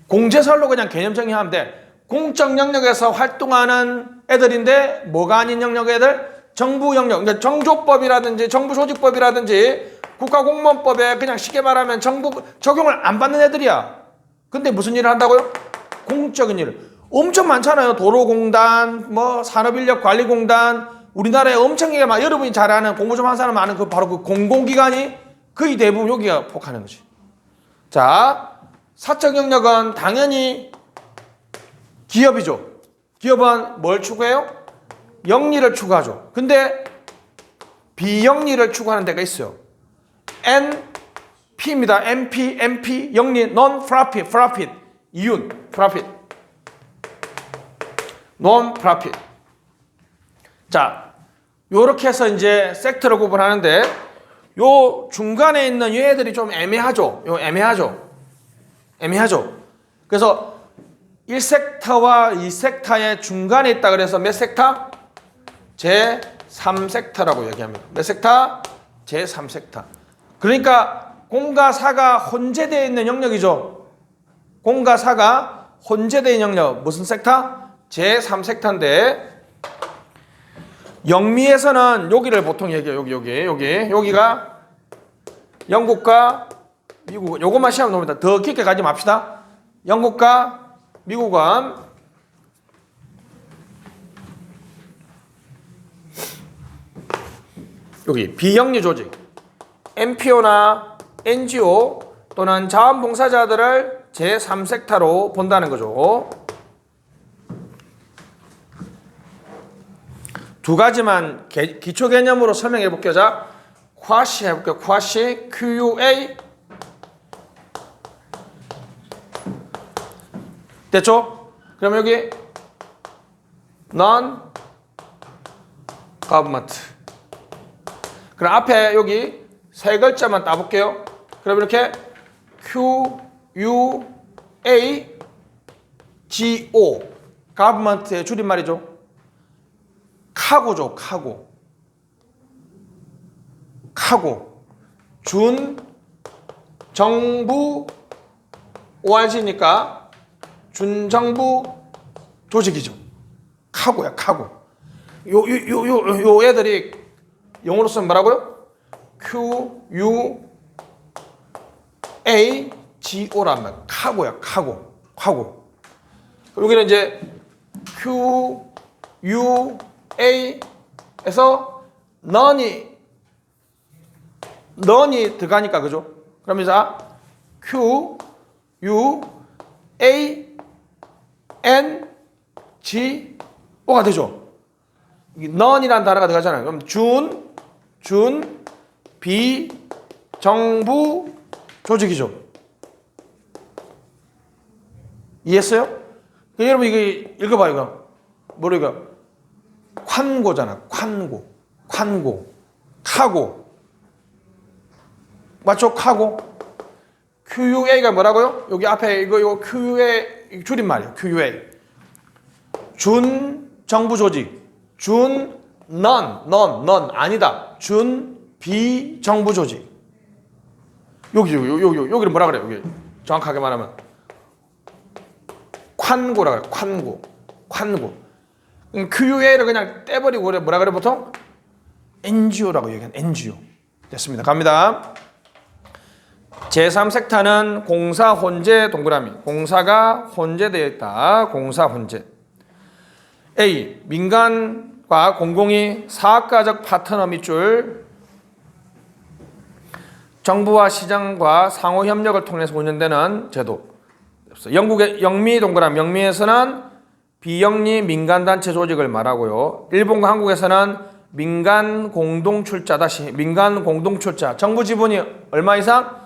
공제설로 그냥 개념 정의하면 돼. 공적 영역에서 활동하는 애들인데 뭐가 아닌 영역 애들? 정부 영역. 그러니까 정조법이라든지 정부조직법이라든지 국가공무원법에 그냥 쉽게 말하면 정부 적용을 안 받는 애들이야. 근데 무슨 일을 한다고요? 공적인 일을. 엄청 많잖아요. 도로공단, 뭐 산업인력관리공단, 우리나라에 엄청나게 막 여러분이 잘 아는 공부 좀 하는 사람 아는 그 바로 그 공공기관이 거의 대부분 여기가 속하는 거지. 자, 사적 영역은 당연히 기업이죠. 기업은 뭘 추구해요? 영리를 추구하죠. 근데 비영리를 추구하는 데가 있어요. NP입니다. MP, 영리, Non-Profit, Profit, 이윤, Profit, Non-Profit. 자, 요렇게 해서 이제 섹터로 구분하는데 요 중간에 있는 얘들이 좀 애매하죠. 애매하죠. 그래서 1섹터와 2섹터의 중간에 있다 그래서 몇 섹터? 제3섹터라고 얘기합니다. 몇 섹터? 제3섹터. 그러니까 공과 사가 혼재되어 있는 영역이죠. 공과 사가 혼재되어 있는 영역. 무슨 섹터? 제3섹터인데 영미에서는 여기를 보통 얘기해요. 여기가 영국과 미국. 요것만 시험 놓습니다. 더 깊게 가지 맙시다. 영국과 미국은 여기 비영리 조직, NPO나 NGO 또는 자원봉사자들을 제3섹터로 본다는 거죠. 두 가지만 기초 개념으로 설명해 볼게요. 자, 쿼시 해볼게요. 쿼시, QA. 됐죠? 그럼 여기 non government. 그럼 앞에 여기 세 글자만 따볼게요. 그럼 이렇게 Q, U, A, G, O. government의 줄임말이죠. 카고죠. 카고. 준, 정부, ORG니까 준정부 조직이죠. 카고야, 카고. 요 애들이 영어로 쓰면 뭐라고요? Q, U, A, G, O란 말. 카고야, 카고. 여기는 이제 Q, U, A에서 none이 들어가니까, 그죠? 그러면 자, Q, U, A, N, G, O가 되죠. none이라는 단어가 들어가잖아요. 그럼 준, 비, 정부, 조직이죠. 이해했어요? 여러분 이거 읽어봐요. 이거 뭐로 이거? 관고잖아. 관고, 카고. 맞죠? 카고. QUA가 뭐라고요? 여기 앞에 이거 QUA 줄임말이에요. QUA. 준 정부 조직. 준 non 아니다. 준 비정부 조직. 여기를 뭐라 그래요? 여기 정확하게 말하면 관고라 그래요. 관고. QUA를 그냥 떼버리고 그래. 뭐라 그래 보통? NGO라고 얘기하는 NGO. 됐습니다. 갑니다. 제3섹터는 공사 혼재 동그라미. 공사가 혼재되어 있다. 공사 혼재. A. 민간과 공공이 사업가적 파트너 밑줄. 정부와 시장과 상호 협력을 통해서 운영되는 제도. 영국의 영미 동그라미. 영미에서는 비영리 민간단체 조직을 말하고요. 일본과 한국에서는 민간 공동출자. 민간 공동출자. 정부 지분이 얼마 이상?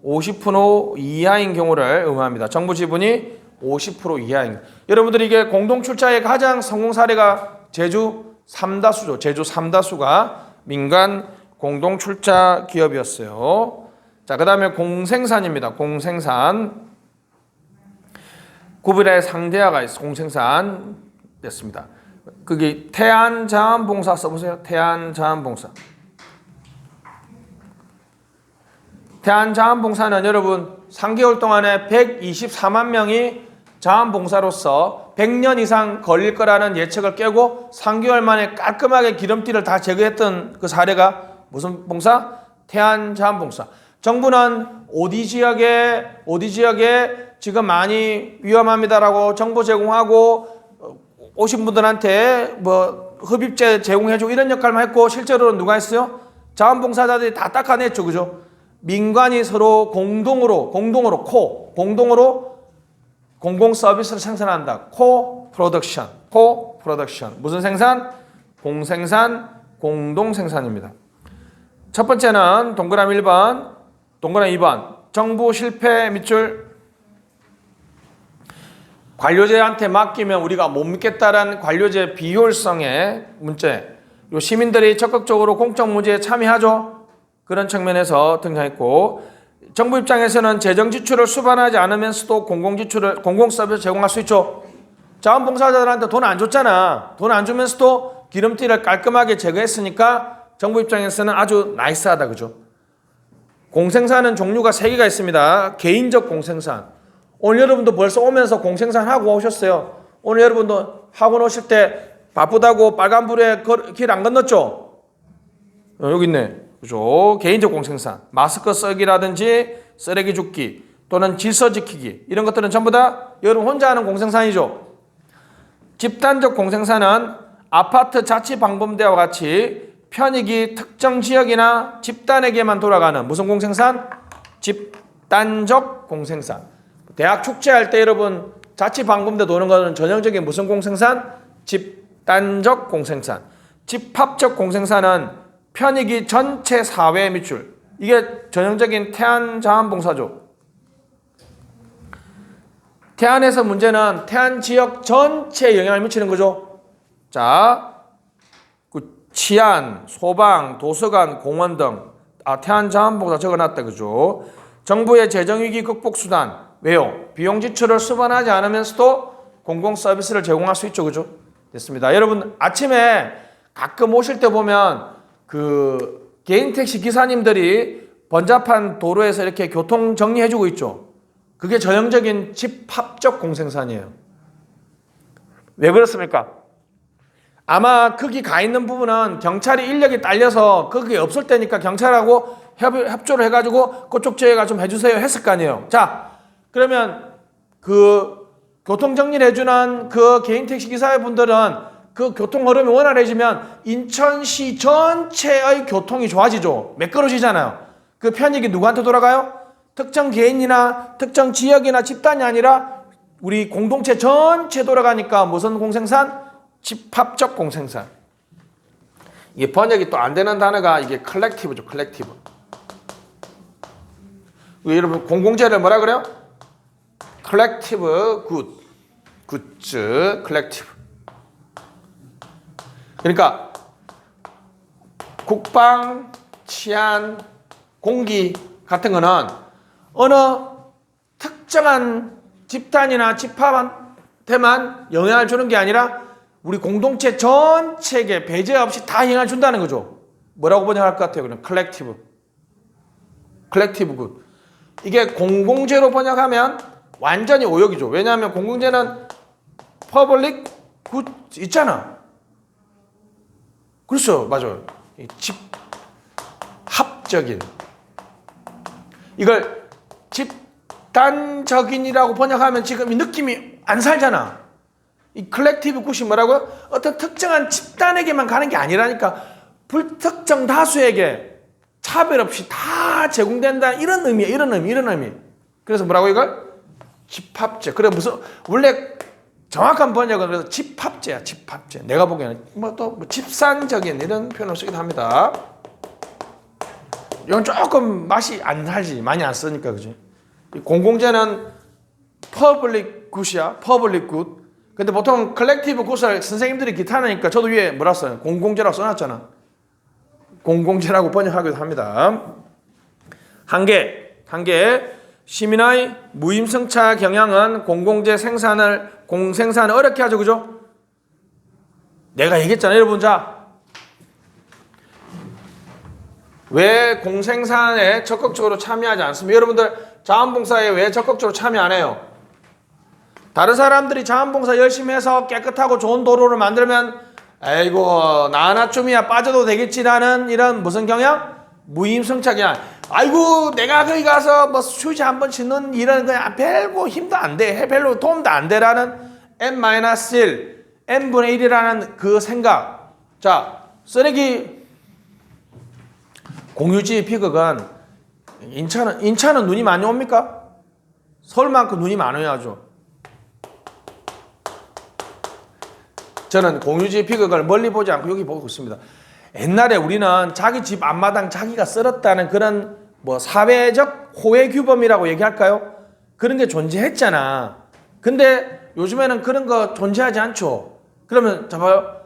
50% 이하인 경우를 의미합니다. 정부 지분이 50% 이하입니다. 여러분들이 이게 공동 출자의 가장 성공 사례가 제주 삼다수죠. 제주 삼다수가 민간 공동 출자 기업이었어요. 자, 그다음에 공생산입니다. 공생산. 구빌의 상대하가 있어. 공생산 됐습니다. 거기 태안자원봉사 써보세요. 태안자원봉사. 태안자원봉사는 여러분 3개월 동안에 124만 명이 자원봉사로서 100년 이상 걸릴 거라는 예측을 깨고 3개월 만에 깔끔하게 기름띠를 다 제거했던 그 사례가 무슨 봉사? 태안자원봉사. 정부는 어디 지역에 지금 많이 위험합니다라고 정보 제공하고 오신 분들한테 뭐 흡입제 제공해주고 이런 역할만 했고 실제로는 누가 했어요? 자원봉사자들이 다 닦아냈죠. 그죠? 민간이 서로 공동으로 공공 서비스를 생산한다. 코 프로덕션. 무슨 생산? 공생산, 공동 생산입니다. 첫 번째는 동그라미 1번, 동그라미 2번. 정부 실패 밑줄. 관료제한테 맡기면 우리가 못 믿겠다라는 관료제 비효율성의 문제. 요 시민들이 적극적으로 공적 문제에 참여하죠. 그런 측면에서 등장했고, 정부 입장에서는 재정 지출을 수반하지 않으면서도 공공 서비스 제공할 수 있죠. 자원봉사자들한테 돈 안 줬잖아. 돈 안 주면서도 기름띠를 깔끔하게 제거했으니까 정부 입장에서는 아주 나이스하다. 그죠? 공생산은 종류가 3개가 있습니다. 개인적 공생산. 오늘 여러분도 벌써 오면서 공생산 하고 오셨어요. 오늘 여러분도 학원 오실 때 바쁘다고 빨간불에 길 안 건넜죠? 여기 있네. 그죠? 개인적 공생산. 마스크 쓰기라든지 쓰레기 줍기 또는 질서 지키기 이런 것들은 전부 다 여러분 혼자 하는 공생산이죠. 집단적 공생산은 아파트 자치방범대와 같이 편익이 특정 지역이나 집단에게만 돌아가는 무슨 공생산? 집단적 공생산. 대학 축제할 때 여러분 자치방범대 도는 것은 전형적인 무슨 공생산? 집단적 공생산. 집합적 공생산은 편익이 전체 사회에 밑줄. 이게 전형적인 태안자원봉사죠. 태안에서 문제는 태안 지역 전체에 영향을 미치는 거죠. 자, 그 치안, 소방, 도서관, 공원 등 태안자원봉사 적어놨다. 그죠? 정부의 재정위기 극복 수단. 왜요? 비용 지출을 수반하지 않으면서도 공공 서비스를 제공할 수 있죠. 그죠? 됐습니다. 여러분 아침에 가끔 오실 때 보면 그 개인 택시 기사님들이 번잡한 도로에서 이렇게 교통 정리해주고 있죠. 그게 전형적인 집합적 공생산이에요. 왜 그렇습니까? 아마 거기 가 있는 부분은 경찰이 인력이 딸려서 거기 없을 때니까 경찰하고 협조를 해가지고 그쪽 지역에 좀 해주세요 했을 거 아니에요. 자, 그러면 그 교통 정리를 해주는 그 개인 택시 기사분들은 그 교통 흐름이 원활해지면 인천시 전체의 교통이 좋아지죠. 매끄러지잖아요. 그 편익이 누구한테 돌아가요? 특정 개인이나 특정 지역이나 집단이 아니라 우리 공동체 전체 돌아가니까 무슨 공생산? 집합적 공생산. 이게 번역이 또 안 되는 단어가 이게 컬렉티브죠. 컬렉티브. 여러분 공공재를 뭐라 그래요? 컬렉티브 굿즈 컬렉티브. 그러니까 국방, 치안, 공기 같은 거는 어느 특정한 집단이나 집합한테만 영향을 주는 게 아니라 우리 공동체 전체에 배제 없이 다 영향을 준다는 거죠. 뭐라고 번역할 것 같아요? 그럼 컬렉티브 굿. 이게 공공재로 번역하면 완전히 오역이죠. 왜냐하면 공공재는 퍼블릭 굿 있잖아. 그렇죠. 맞아요. 집합적인. 이걸 집단적인이라고 번역하면 지금 이 느낌이 안 살잖아. 이 컬렉티브 굿이 뭐라고요? 어떤 특정한 집단에게만 가는 게 아니라니까 불특정 다수에게 차별 없이 다 제공된다. 이런 의미야. 이런 의미. 그래서 뭐라고 이걸? 집합제. 그래 무슨 원래 정확한 번역은 그래서 집합제야. 집합제. 내가 보기에는 또 집산적인 이런 표현을 쓰기도 합니다. 이건 조금 맛이 안 살지. 많이 안 쓰니까 그지. 공공재는 퍼블릭 굿이야. 퍼블릭 굿. 근데 보통 컬렉티브 굿을 선생님들이 기타하니까 저도 위에 뭐라 써요? 공공재라고 써놨잖아. 공공재라고 번역하기도 합니다. 한 개. 시민의 무임승차 경향은 공생산을 어렵게 하죠. 그죠? 내가 얘기했잖아요. 여러분, 자, 왜 공생산에 적극적으로 참여하지 않습니까? 여러분들 자원봉사에 왜 적극적으로 참여 안 해요? 다른 사람들이 자원봉사 열심히 해서 깨끗하고 좋은 도로를 만들면 아이고 나 하나쯤이야 빠져도 되겠지라는 이런 무슨 경향? 무임승차 경향. 아이고 내가 거기 가서 뭐 휴지 한 번 짓는 이런 그냥 별거 힘도 안 돼. 별로 도움도 안 되라는 n-1 n분의 1이라는 그 생각. 자, 쓰레기 공유지 비극은 인천은 눈이 많이 옵니까? 서울만큼 눈이 많이 와죠. 저는 공유지 비극을 멀리 보지 않고 여기 보고 있습니다. 옛날에 우리는 자기 집 앞마당 자기가 썰었다는 그런 뭐 사회적 호혜 규범이라고 얘기할까요? 그런 게 존재했잖아. 근데 요즘에는 그런 거 존재하지 않죠. 그러면 봐봐요.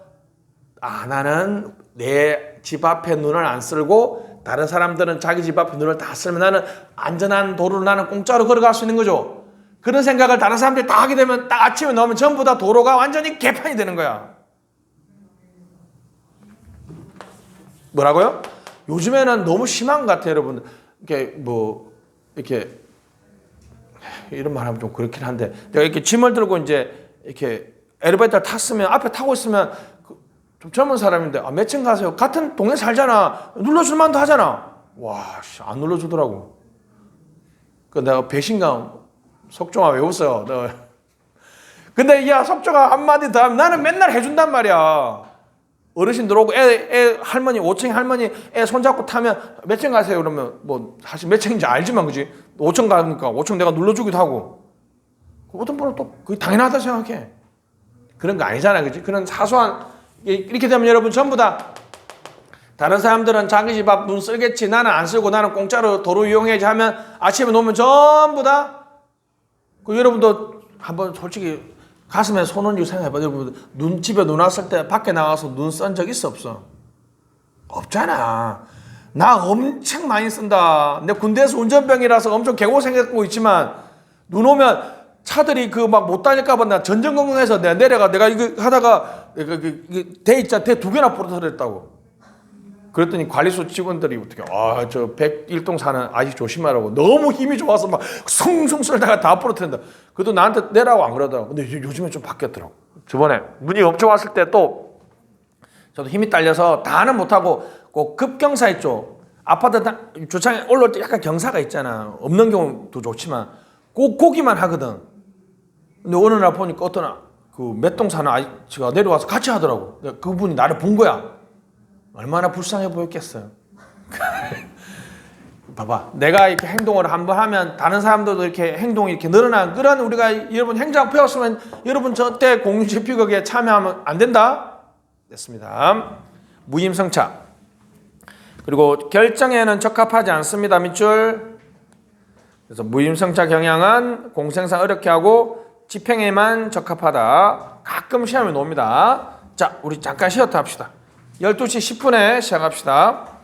나는 내 집 앞에 눈을 안 쓸고 다른 사람들은 자기 집 앞에 눈을 다 쓰면 나는 안전한 도로를 나는 공짜로 걸어갈 수 있는 거죠. 그런 생각을 다른 사람들이 다 하게 되면 딱 아침에 나오면 전부 다 도로가 완전히 개판이 되는 거야. 뭐라고요? 요즘에는 너무 심한 것 같아요, 여러분. 이렇게 이런 말 하면 좀 그렇긴 한데, 내가 이렇게 짐을 들고 이제 이렇게 엘리베이터 탔으면 앞에 타고 있으면 좀 젊은 사람인데 몇 층 가세요? 같은 동네 살잖아. 눌러줄만도 하잖아. 와, 안 눌러주더라고. 그 내가 배신감. 석종아 왜 웃어요? 근데 야 석종아 한마디 더 하면 나는 맨날 해준단 말이야. 어르신들 오고 할머니 5층 할머니 애 손잡고 타면 몇 층 가세요? 그러면 뭐 사실 몇 층인지 알지만 그지? 5층 가니까 5층 내가 눌러주기도 하고. 어떤 분은 또 그게 당연하다 생각해. 그런 거 아니잖아, 그지? 그런 사소한 이렇게 되면 여러분 전부 다 다른 사람들은 자기 집 앞 눈 쓸겠지 나는 안 쓰고 나는 공짜로 도로 이용해야지 하면 아침에 놓으면 전부 다 여러분도 한번 솔직히 가슴에 손 얹고 생각해봐. 여러분 집에 눈 왔을 때 밖에 나가서 눈 쓴 적 있어 없어? 없잖아. 나 엄청 많이 쓴다. 내 군대에서 운전병이라서 엄청 개고생했고 있지만 눈 오면 차들이 그 막 못 다닐까봐 나 전전긍긍해서 내가 내려가 내가 이거 하다가 대 있자 대 2개나 부러뜨렸다고. 그랬더니 관리소 직원들이 어떻게 저 101동 사는 아저씨 조심하라고 너무 힘이 좋아서 막 숭숭 쏠다가 다 부러뜨린다. 그래도 나한테 내라고 안 그러더라고. 근데 요즘에 좀 바뀌었더라고. 저번에 눈이 엄청 왔을 때 또 저도 힘이 딸려서 다는 못하고 꼭 급경사 있죠. 아파트 주차장에 올라올 때 약간 경사가 있잖아. 없는 경우도 좋지만 꼭 거기만 하거든. 근데 어느 날 보니까 어떤 그 몇 동 사는 아저씨가 내려와서 같이 하더라고. 그분이 나를 본 거야. 얼마나 불쌍해 보였겠어요. 봐봐. 내가 이렇게 행동을 한번 하면 다른 사람들도 이렇게 행동이 이렇게 늘어나는 그런 우리가 여러분 행정 배웠으면 여러분 저때 공유지 비극에 참여하면 안 된다? 됐습니다. 무임승차. 그리고 결정에는 적합하지 않습니다. 밑줄. 그래서 무임승차 경향은 공생산 어렵게 하고 집행에만 적합하다. 가끔 시험에 놓습니다. 자, 우리 잠깐 쉬었다 합시다. 12시 10분에 시작합시다.